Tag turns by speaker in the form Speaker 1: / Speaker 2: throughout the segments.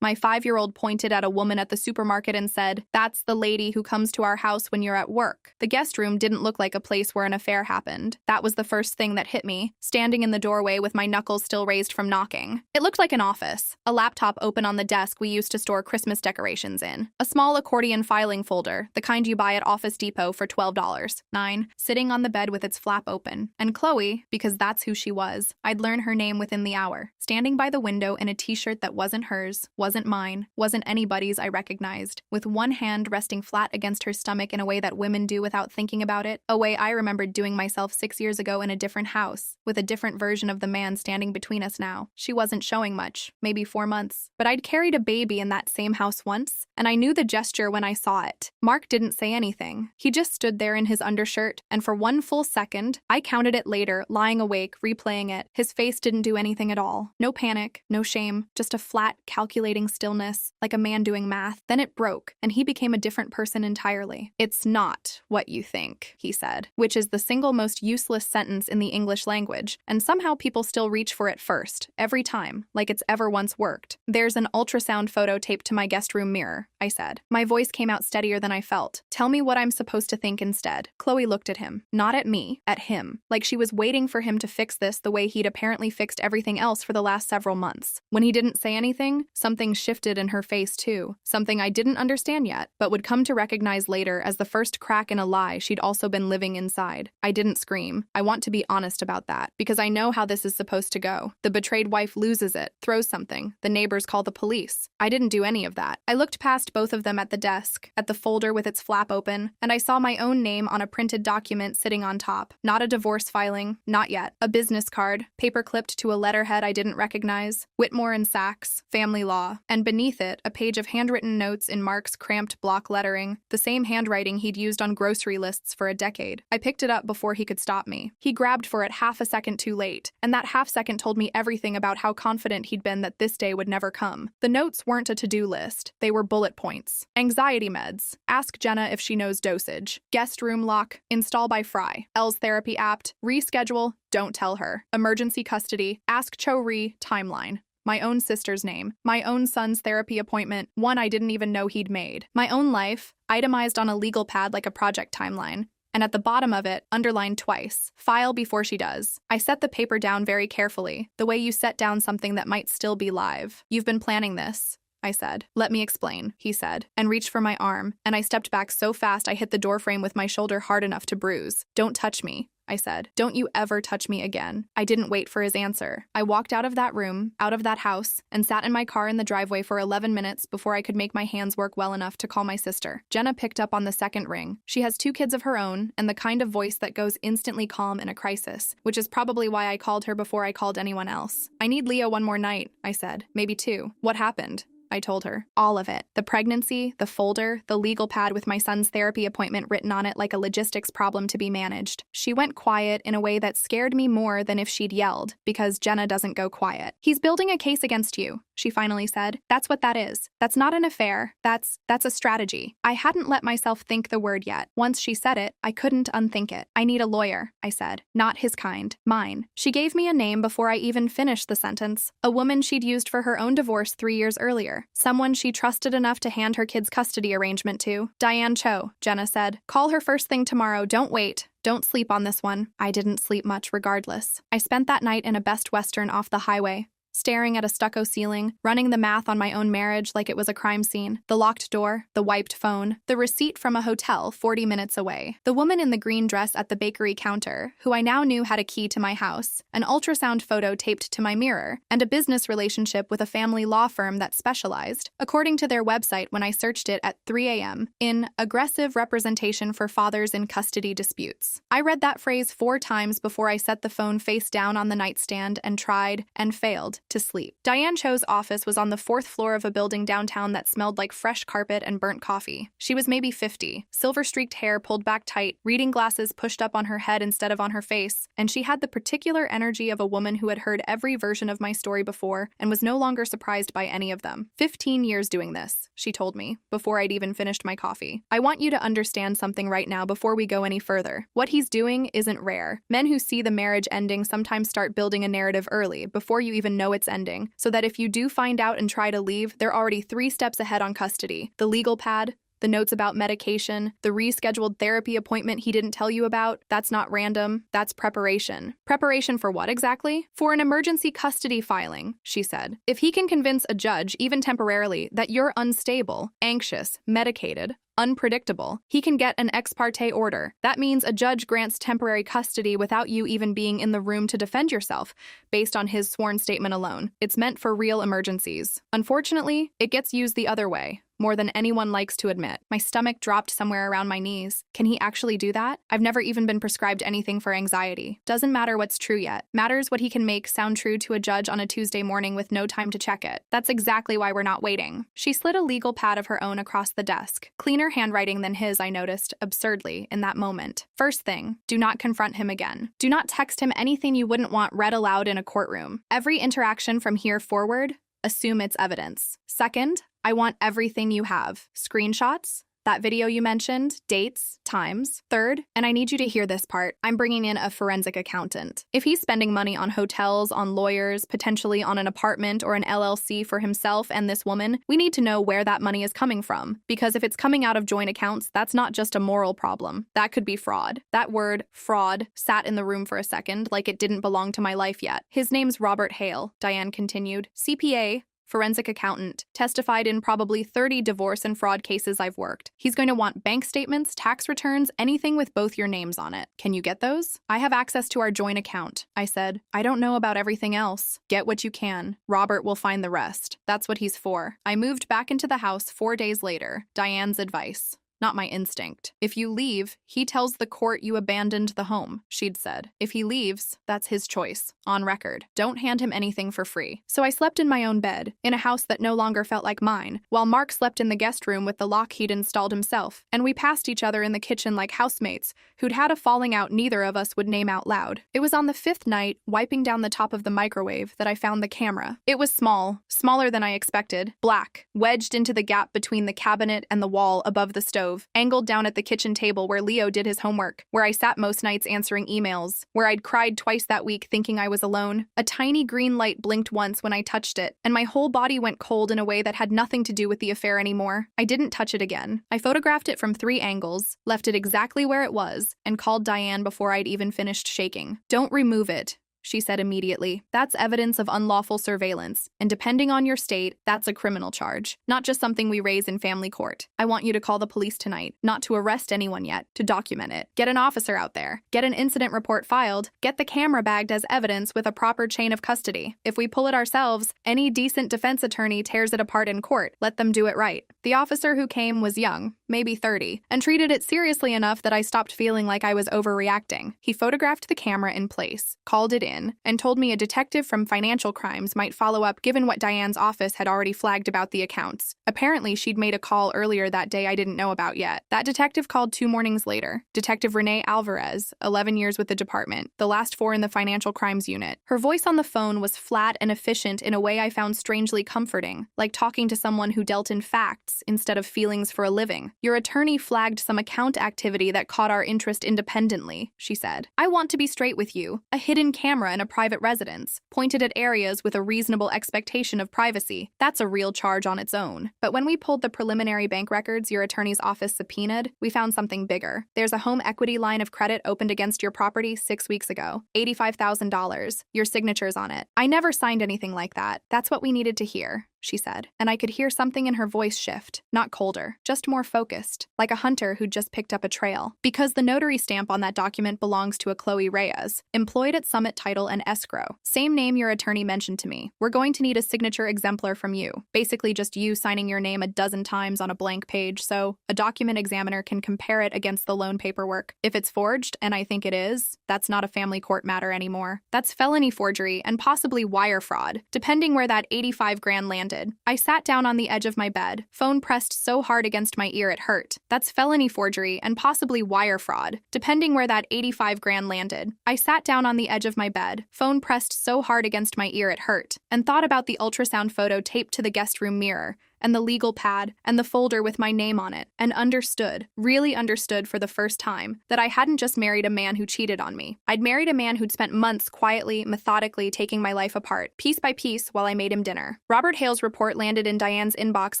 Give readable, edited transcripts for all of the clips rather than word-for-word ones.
Speaker 1: My 5-year-old pointed at a woman at the supermarket and said, "That's the lady who comes to our house when you're at work." The guest room didn't look like a place where an affair happened. That was the first thing that hit me, standing in the doorway with my knuckles still raised from knocking. It looked like an office, a laptop open on the desk we used to store Christmas decorations in, a small accordion filing folder, the kind you buy at Office Depot for $12. 9, sitting on the bed with its flap open. And Chloe, because that's who she was. I'd learn her name within the hour. Standing by the window in a t-shirt that wasn't hers, wasn't mine, wasn't anybody's I recognized, with one hand resting flat against her stomach in a way that women do without thinking about it, a way I remembered doing myself 6 years ago in a different house, with a different version of the man standing between us now. She wasn't showing much, maybe 4 months, but I'd carried a baby in that same house once, and I knew the gesture when I saw it. Mark didn't say anything. He just stood there in his undershirt, and for one full second, I counted it later, lying awake, replaying it. His face didn't do anything at all. No panic, no shame, just a flat, calculating stillness, like a man doing math. Then it broke, and he became a different person entirely. "It's not what you think," he said, which is the single most useless sentence in the English language, and somehow people still reach for it first, every time, like it's ever once worked. "There's an ultrasound photo taped to my guest room mirror," I said. My voice came out steadier than I felt. "Tell me what I'm supposed to think instead." Chloe looked at him. Not at me, at him. Like she was waiting for him to fix this the way he'd apparently fixed everything else for the last several months. When he didn't say anything, something shifted in her face too. Something I didn't understand yet, but would come to recognize later as the first crack in a lie she'd also been living inside. I didn't scream. I want to be honest about that, because I know how this is supposed to go. The betrayed wife loses it, throws something. The neighbors call the police. I didn't do any of that. I looked past both of them at the desk, at the folder with its flap open, and I saw my own name on a printed document sitting on top. Not a divorce filing, not yet. A business card, paper clipped to a letterhead I didn't recognize. Whitmore and Sachs, family law. And beneath it, a page of handwritten notes in Mark's cramped block lettering, the same handwriting he'd used on grocery lists for a decade. I picked it up before he could stop me. He grabbed for it half a second too late, and that half second told me everything about how confident he'd been that this day would never come. The notes weren't a to-do list. They were bullet points. Anxiety meds. Ask Jenna if she knows dosage. Guest room lock. Install by Fry. Elle's therapy apt. Reschedule. Don't tell her. Emergency custody. Ask Cho Ri. Timeline. My own sister's name. My own son's therapy appointment, one I didn't even know he'd made. My own life, itemized on a legal pad like a project timeline. And at the bottom of it, underlined twice, file before she does. I set the paper down very carefully, the way you set down something that might still be live. "You've been planning this," I said. "Let me explain," he said, and reached for my arm, and I stepped back so fast I hit the doorframe with my shoulder hard enough to bruise. "Don't touch me," I said. "Don't you ever touch me again." I didn't wait for his answer. I walked out of that room, out of that house, and sat in my car in the driveway for 11 minutes before I could make my hands work well enough to call my sister. Jenna picked up on the second ring. She has 2 kids of her own, and the kind of voice that goes instantly calm in a crisis, which is probably why I called her before I called anyone else. "I need Leo one more night," I said. "Maybe 2. What happened?" I told her. All of it. The pregnancy, the folder, the legal pad with my son's therapy appointment written on it like a logistics problem to be managed. She went quiet in a way that scared me more than if she'd yelled, because Jenna doesn't go quiet. "He's building a case against you," she finally said. "That's what that is. That's not an affair. That's a strategy." I hadn't let myself think the word yet. Once she said it, I couldn't unthink it. "I need a lawyer," I said. "Not his kind. Mine." She gave me a name before I even finished the sentence. A woman she'd used for her own divorce 3 years earlier. Someone she trusted enough to hand her kid's custody arrangement to. "Diane Cho," Jenna said. "Call her first thing tomorrow. Don't wait. Don't sleep on this one." I didn't sleep much regardless. I spent that night in a Best Western off the highway, staring at a stucco ceiling, running the math on my own marriage like it was a crime scene. The locked door, the wiped phone, the receipt from a hotel 40 minutes away, the woman in the green dress at the bakery counter, who I now knew had a key to my house, an ultrasound photo taped to my mirror, and a business relationship with a family law firm that specialized, according to their website when I searched it at 3 a.m., in aggressive representation for fathers in custody disputes. I read that phrase 4 times before I set the phone face down on the nightstand and tried, and failed, to sleep. Diane Cho's office was on the 4th floor of a building downtown that smelled like fresh carpet and burnt coffee. She was maybe 50, silver-streaked hair pulled back tight, reading glasses pushed up on her head instead of on her face, and she had the particular energy of a woman who had heard every version of my story before and was no longer surprised by any of them. 15 years doing this, she told me, before I'd even finished my coffee. "I want you to understand something right now before we go any further. What he's doing isn't rare. Men who see the marriage ending sometimes start building a narrative early, before you even know it's it's ending, so that if you do find out and try to leave, they're already 3 steps ahead on custody. The legal pad, the notes about medication, the rescheduled therapy appointment he didn't tell you about, that's not random, that's preparation. Preparation for what exactly? For an emergency custody filing, she said. If he can convince a judge, even temporarily, that you're unstable, anxious, medicated, unpredictable, he can get an ex parte order. That means a judge grants temporary custody without you even being in the room to defend yourself, based on his sworn statement alone. It's meant for real emergencies. Unfortunately, it gets used the other way, more than anyone likes to admit. My stomach dropped somewhere around my knees. Can he actually do that? I've never even been prescribed anything for anxiety. Doesn't matter what's true yet. Matters what he can make sound true to a judge on a Tuesday morning with no time to check it. That's exactly why we're not waiting. She slid a legal pad of her own across the desk. Cleaner handwriting than his, I noticed, absurdly, in that moment. First thing, do not confront him again. Do not text him anything you wouldn't want read aloud in a courtroom. Every interaction from here forward, assume it's evidence. Second, I want everything you have. Screenshots, that video you mentioned, dates, times. Third, and I need you to hear this part, I'm bringing in a forensic accountant. If he's spending money on hotels, on lawyers, potentially on an apartment or an LLC for himself and this woman, we need to know where that money is coming from. Because if it's coming out of joint accounts, that's not just a moral problem. That could be fraud. That word, fraud, sat in the room for a second, like it didn't belong to my life yet. His name's Robert Hale, Diane continued. CPA, forensic accountant, testified in probably 30 divorce and fraud cases I've worked. He's going to want bank statements, tax returns, anything with both your names on it. Can you get those? I have access to our joint account, I said. I don't know about everything else. Get what you can. Robert will find the rest. That's what he's for. I moved back into the house 4 days later. Diane's advice. Not my instinct. If you leave, he tells the court you abandoned the home, she'd said. If he leaves, that's his choice. On record. Don't hand him anything for free. So I slept in my own bed, in a house that no longer felt like mine, while Mark slept in the guest room with the lock he'd installed himself, and we passed each other in the kitchen like housemates, who'd had a falling out neither of us would name out loud. It was on the 5th night, wiping down the top of the microwave, that I found the camera. It was small, smaller than I expected, black, wedged into the gap between the cabinet and the wall above the stove, angled down at the kitchen table where Leo did his homework, where I sat most nights answering emails, where I'd cried twice that week thinking I was alone. A tiny green light blinked once when I touched it, and my whole body went cold in a way that had nothing to do with the affair anymore. I didn't touch it again. I photographed it from 3 angles, left it exactly where it was, and called Diane before I'd even finished shaking. Don't remove it, she said immediately. That's evidence of unlawful surveillance, and depending on your state, that's a criminal charge, not just something we raise in family court. I want you to call the police tonight, not to arrest anyone yet, to document it. Get an officer out there, get an incident report filed, get the camera bagged as evidence with a proper chain of custody. If we pull it ourselves, any decent defense attorney tears it apart in court. Let them do it right. The officer who came was young, maybe 30, and treated it seriously enough that I stopped feeling like I was overreacting. He photographed the camera in place, called it in, and told me a detective from Financial Crimes might follow up given what Diane's office had already flagged about the accounts. Apparently, she'd made a call earlier that day I didn't know about yet. That detective called 2 mornings later. Detective Renee Alvarez, 11 years with the department, the last 4 in the Financial Crimes unit. Her voice on the phone was flat and efficient in a way I found strangely comforting, like talking to someone who dealt in facts instead of feelings for a living. Your attorney flagged some account activity that caught our interest independently, she said. I want to be straight with you. A hidden camera in a private residence, pointed at areas with a reasonable expectation of privacy. That's a real charge on its own. But when we pulled the preliminary bank records your attorney's office subpoenaed, we found something bigger. There's a home equity line of credit opened against your property 6 weeks ago. $85,000. Your signature's on it. I never signed anything like that. That's what we needed to hear, she said, and I could hear something in her voice shift, not colder, just more focused, like a hunter who'd just picked up a trail. Because the notary stamp on that document belongs to a Chloe Reyes, employed at Summit Title and Escrow. Same name your attorney mentioned to me. We're going to need a signature exemplar from you, basically just you signing your name a dozen times on a blank page so a document examiner can compare it against the loan paperwork. If it's forged, and I think it is, that's not a family court matter anymore. That's felony forgery and possibly wire fraud, depending where that 85 grand landed. I sat down on the edge of my bed, phone pressed so hard against my ear it hurt. That's felony forgery and possibly wire fraud, depending where that 85 grand landed. I sat down on the edge of my bed, phone pressed so hard against my ear it hurt, and thought about the ultrasound photo taped to the guest room mirror, and the legal pad, and the folder with my name on it, and understood, really understood for the first time, that I hadn't just married a man who cheated on me. I'd married a man who'd spent months quietly, methodically taking my life apart, piece by piece, while I made him dinner. Robert Hale's report landed in Diane's inbox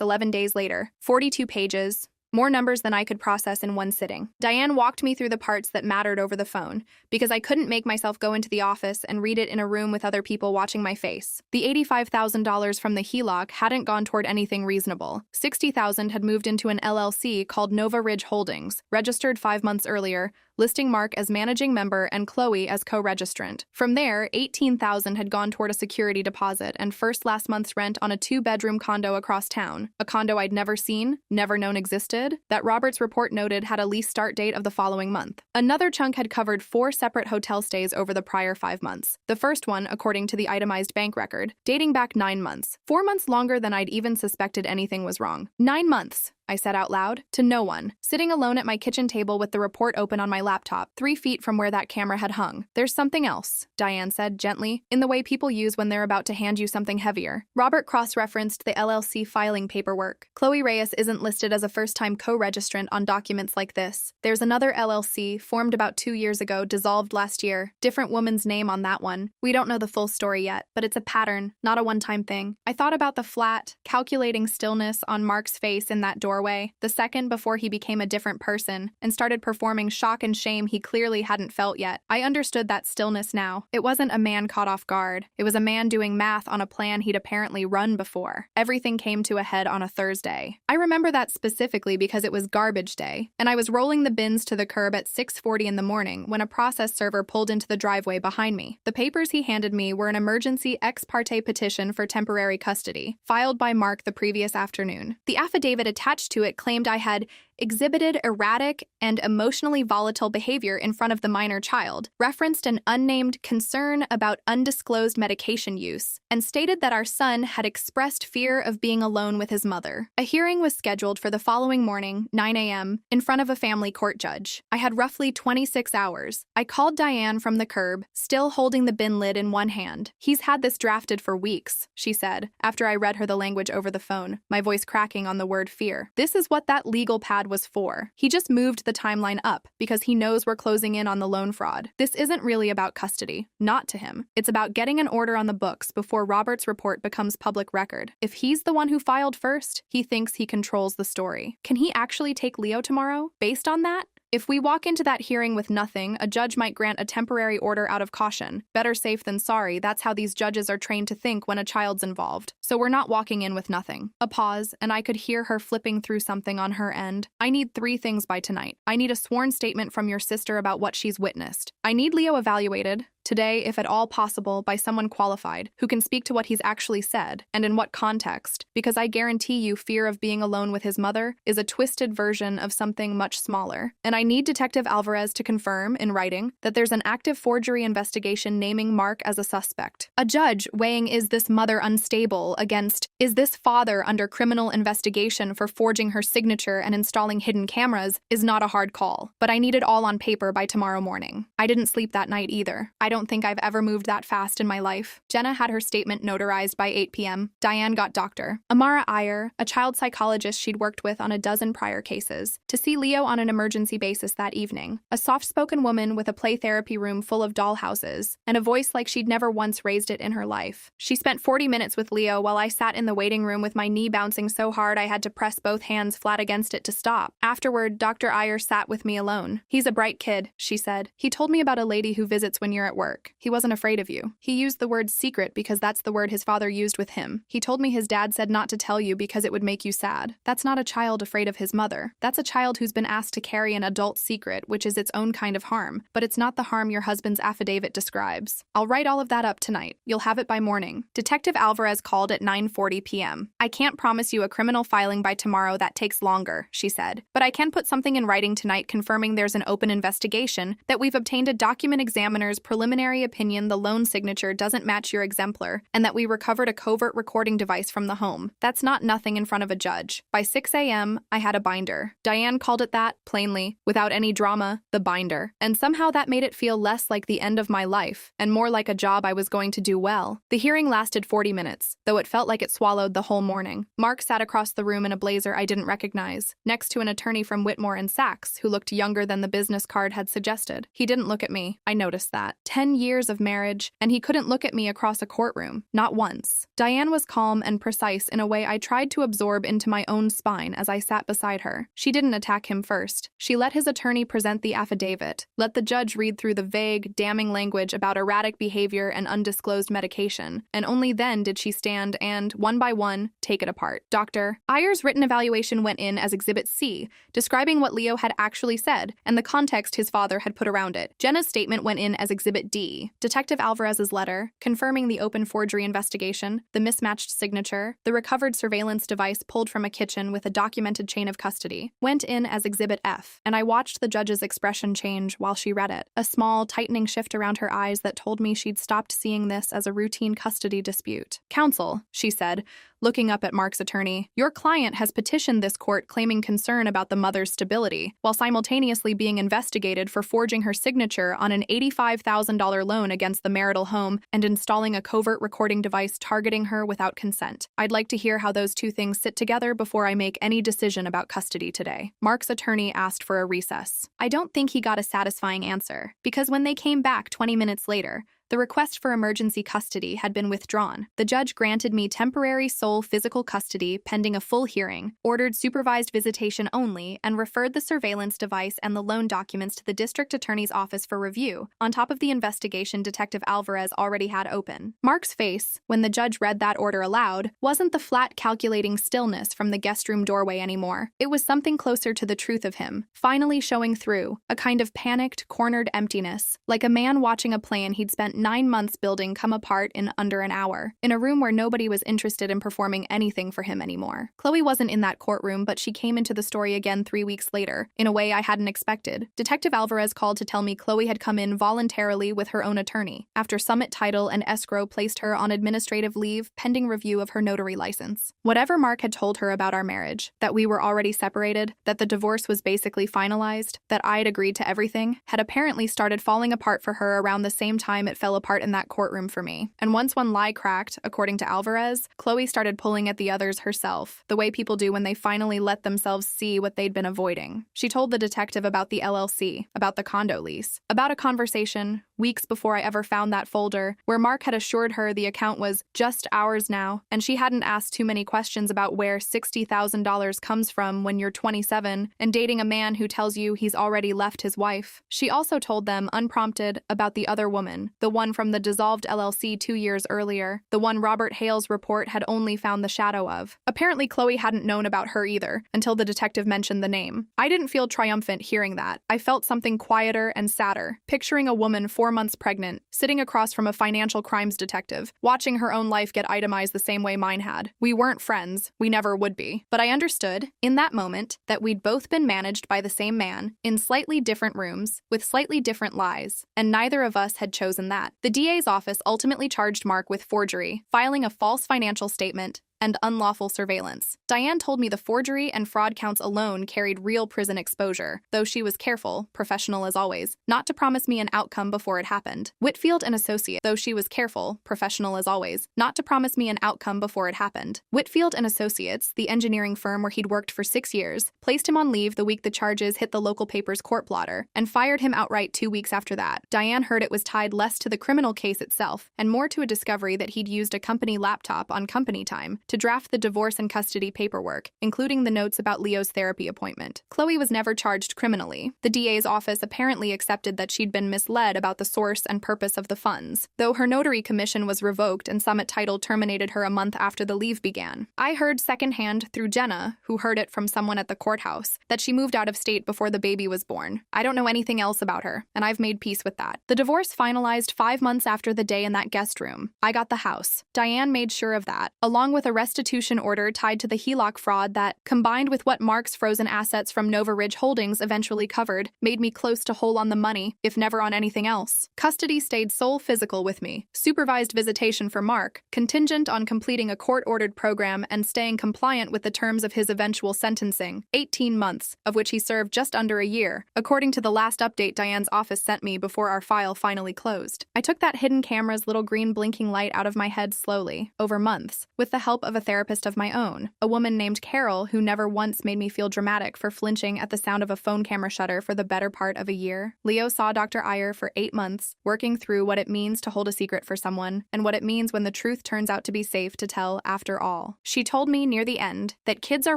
Speaker 1: 11 days later, 42 pages. More numbers than I could process in one sitting. Diane walked me through the parts that mattered over the phone, because I couldn't make myself go into the office and read it in a room with other people watching my face. The $85,000 from the HELOC hadn't gone toward anything reasonable. $60,000 had moved into an LLC called Nova Ridge Holdings, registered 5 months earlier, listing Mark as managing member and Chloe as co-registrant. From there, $18,000 had gone toward a security deposit and last month's rent on a 2-bedroom condo across town, a condo I'd never seen, never known existed, that Robert's report noted had a lease start date of the following month. Another chunk had covered 4 separate hotel stays over the prior 5 months. The first one, according to the itemized bank record, dating back 9 months. 4 months longer than I'd even suspected anything was wrong. 9 months! I said out loud, to no one, sitting alone at my kitchen table with the report open on my laptop, 3 feet from where that camera had hung. There's something else, Diane said gently, in the way people use when they're about to hand you something heavier. Robert cross-referenced the LLC filing paperwork. Chloe Reyes isn't listed as a first-time co-registrant on documents like this. There's another LLC, formed about 2 years ago, dissolved last year. Different woman's name on that one. We don't know the full story yet, but it's a pattern, not a one-time thing. I thought about the flat, calculating stillness on Mark's face in that doorway, the second before he became a different person and started performing shock and shame he clearly hadn't felt yet. I understood that stillness now. It wasn't a man caught off guard. It was a man doing math on a plan he'd apparently run before. Everything came to a head on a Thursday. I remember that specifically because it was garbage day, and I was rolling the bins to the curb at 6:40 in the morning when a process server pulled into the driveway behind me. The papers he handed me were an emergency ex parte petition for temporary custody, filed by Mark the previous afternoon. The affidavit attached to it claimed I had exhibited erratic and emotionally volatile behavior in front of the minor child, referenced an unnamed concern about undisclosed medication use, and stated that our son had expressed fear of being alone with his mother. A hearing was scheduled for the following morning, 9 a.m., in front of a family court judge. I had roughly 26 hours. I called Diane from the curb, still holding the bin lid in one hand. "He's had this drafted for weeks," she said, after I read her the language over the phone, my voice cracking on the word fear. "This is what that legal pad was for. He just moved the timeline up because he knows we're closing in on the loan fraud. This isn't really about custody, not to him. It's about getting an order on the books before Robert's report becomes public record. If he's the one who filed first, he thinks he controls the story. Can he actually take Leo tomorrow? Based on that? If we walk into that hearing with nothing, a judge might grant a temporary order out of caution. Better safe than sorry, that's how these judges are trained to think when a child's involved. So we're not walking in with nothing." A pause, and I could hear her flipping through something on her end. "I need 3 things by tonight. I need a sworn statement from your sister about what she's witnessed. I need Leo evaluated, today, if at all possible, by someone qualified, who can speak to what he's actually said, and in what context, because I guarantee you fear of being alone with his mother is a twisted version of something much smaller. And I need Detective Alvarez to confirm, in writing, that there's an active forgery investigation naming Mark as a suspect. A judge weighing is this mother unstable against is this father under criminal investigation for forging her signature and installing hidden cameras is not a hard call. But I need it all on paper by tomorrow morning." I didn't sleep that night either. I don't think I've ever moved that fast in my life. Jenna had her statement notarized by 8 p.m. Diane got Dr. Amara Iyer, a child psychologist she'd worked with on a dozen prior cases, to see Leo on an emergency basis that evening. A soft-spoken woman with a play therapy room full of dollhouses, and a voice like she'd never once raised it in her life. She spent 40 minutes with Leo while I sat in the waiting room with my knee bouncing so hard I had to press both hands flat against it to stop. Afterward, Dr. Iyer sat with me alone. "He's a bright kid," she said. "He told me about a lady who visits when you're at work. He wasn't afraid of you. He used the word secret because that's the word his father used with him. He told me his dad said not to tell you because it would make you sad. That's not a child afraid of his mother. That's a child who's been asked to carry an adult secret, which is its own kind of harm, but it's not the harm your husband's affidavit describes. I'll write all of that up tonight. You'll have it by morning." Detective Alvarez called at 9:40 p.m. "I can't promise you a criminal filing by tomorrow, that takes longer," she said, "but I can put something in writing tonight confirming there's an open investigation, that we've obtained a document examiner's preliminary preliminary opinion the loan signature doesn't match your exemplar and that we recovered a covert recording device from the home. That's not nothing in front of a judge. By 6 a.m., I had a binder. Diane called it that, plainly, without any drama, the binder. And somehow that made it feel less like the end of my life and more like a job I was going to do well. The hearing lasted 40 minutes, though it felt like it swallowed the whole morning. Mark sat across the room in a blazer I didn't recognize, next to an attorney from Whitmore and Sachs who looked younger than the business card had suggested. He didn't look at me. I noticed that. 10 years of marriage, and he couldn't look at me across a courtroom. Not once. Diane was calm and precise in a way I tried to absorb into my own spine as I sat beside her. She didn't attack him first. She let his attorney present the affidavit, let the judge read through the vague, damning language about erratic behavior and undisclosed medication, and only then did she stand and, one by one, take it apart. Dr. Ayer's written evaluation went in as Exhibit C, describing what Leo had actually said and the context his father had put around it. Jenna's statement went in as Exhibit D. Detective Alvarez's letter, confirming the open forgery investigation, the mismatched signature, the recovered surveillance device pulled from a kitchen with a documented chain of custody, went in as Exhibit F, and I watched the judge's expression change while she read it, a small, tightening shift around her eyes that told me she'd stopped seeing this as a routine custody dispute. "Counsel," she said, looking up at Mark's attorney, "your client has petitioned this court claiming concern about the mother's stability, while simultaneously being investigated for forging her signature on an $85,000 loan against the marital home and installing a covert recording device targeting her without consent. I'd like to hear how those two things sit together before I make any decision about custody today." Mark's attorney asked for a recess. I don't think he got a satisfying answer, because when they came back 20 minutes later, the request for emergency custody had been withdrawn. The judge granted me temporary sole physical custody pending a full hearing, ordered supervised visitation only, and referred the surveillance device and the loan documents to the district attorney's office for review, on top of the investigation Detective Alvarez already had open. Mark's face, when the judge read that order aloud, wasn't the flat, calculating stillness from the guest room doorway anymore. It was something closer to the truth of him, finally showing through, a kind of panicked, cornered emptiness, like a man watching a plan he'd spent 9 months building come apart in under an hour, in a room where nobody was interested in performing anything for him anymore. Chloe wasn't in that courtroom, but she came into the story again 3 weeks later, in a way I hadn't expected. Detective Alvarez called to tell me Chloe had come in voluntarily with her own attorney, after Summit Title and Escrow placed her on administrative leave pending review of her notary license. Whatever Mark had told her about our marriage, that we were already separated, that the divorce was basically finalized, that I'd agreed to everything, had apparently started falling apart for her around the same time it fell apart in that courtroom for me. And once one lie cracked, according to Alvarez, Chloe started pulling at the others herself, the way people do when they finally let themselves see what they'd been avoiding. She told the detective about the LLC, about the condo lease, about a conversation, weeks before I ever found that folder, where Mark had assured her the account was just ours now, and she hadn't asked too many questions about where $60,000 comes from when you're 27 and dating a man who tells you he's already left his wife. She also told them, unprompted, about the other woman, the one from the dissolved LLC 2 years earlier, the one Robert Hale's report had only found the shadow of. Apparently, Chloe hadn't known about her either, until the detective mentioned the name. I didn't feel triumphant hearing that. I felt something quieter and sadder, picturing a woman 4 months pregnant, sitting across from a financial crimes detective, watching her own life get itemized the same way mine had. We weren't friends. We never would be. But I understood, in that moment, that we'd both been managed by the same man, in slightly different rooms, with slightly different lies, and neither of us had chosen that. The DA's office ultimately charged Mark with forgery, filing a false financial statement, and unlawful surveillance. Diane told me the forgery and fraud counts alone carried real prison exposure, though she was careful, professional as always, not to promise me an outcome before it happened. Whitfield and Associates, though she was careful, professional as always, not to promise me an outcome before it happened. Whitfield and Associates, the engineering firm where he'd worked for 6 years, placed him on leave the week the charges hit the local paper's court blotter, and fired him outright 2 weeks after that. Diane heard it was tied less to the criminal case itself, and more to a discovery that he'd used a company laptop on company time to draft the divorce and custody paperwork, including the notes about Leo's therapy appointment. Chloe was never charged criminally. The DA's office apparently accepted that she'd been misled about the source and purpose of the funds, though her notary commission was revoked and Summit Title terminated her a month after the leave began. I heard secondhand through Jenna, who heard it from someone at the courthouse, that she moved out of state before the baby was born. I don't know anything else about her, and I've made peace with that. The divorce finalized 5 months after the day in that guest room. I got the house. Diane made sure of that, along with a restitution order tied to the HELOC fraud that, combined with what Mark's frozen assets from Nova Ridge Holdings eventually covered, made me close to whole on the money, if never on anything else. Custody stayed sole physical with me. Supervised visitation for Mark, contingent on completing a court-ordered program and staying compliant with the terms of his eventual sentencing, 18 months, of which he served just under a year, according to the last update Diane's office sent me before our file finally closed. I took that hidden camera's little green blinking light out of my head slowly, over months, with the help of a therapist of my own, a woman named Carol who never once made me feel dramatic for flinching at the sound of a phone camera shutter for the better part of a year. Leo saw Dr. Iyer for 8 months, working through what it means to hold a secret for someone, and what it means when the truth turns out to be safe to tell after all. She told me near the end that kids are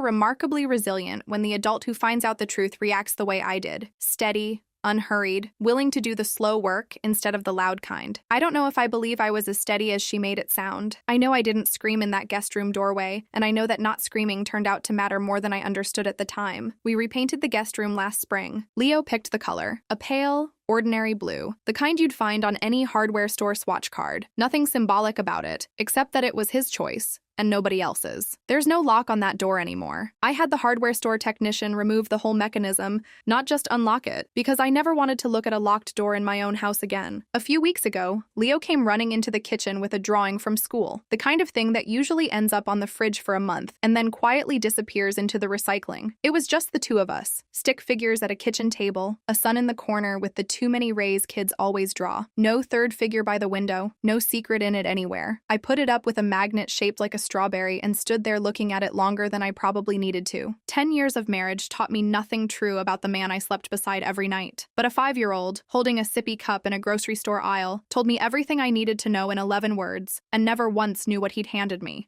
Speaker 1: remarkably resilient when the adult who finds out the truth reacts the way I did, steady, unhurried, willing to do the slow work instead of the loud kind. I don't know if I believe I was as steady as she made it sound. I know I didn't scream in that guest room doorway, and I know that not screaming turned out to matter more than I understood at the time. We repainted the guest room last spring. Leo picked the color, a pale, ordinary blue, the kind you'd find on any hardware store swatch card. Nothing symbolic about it, except that it was his choice and nobody else's. There's no lock on that door anymore. I had the hardware store technician remove the whole mechanism, not just unlock it, because I never wanted to look at a locked door in my own house again. A few weeks ago, Leo came running into the kitchen with a drawing from school, the kind of thing that usually ends up on the fridge for a month and then quietly disappears into the recycling. It was just the two of us, stick figures at a kitchen table, a sun in the corner with the too many rays kids always draw. No third figure by the window, no secret in it anywhere. I put it up with a magnet shaped like a strawberry and stood there looking at it longer than I probably needed to. 10 years of marriage taught me nothing true about the man I slept beside every night. But a 5-year-old, holding a sippy cup in a grocery store aisle, told me everything I needed to know in 11 words, and never once knew what he'd handed me.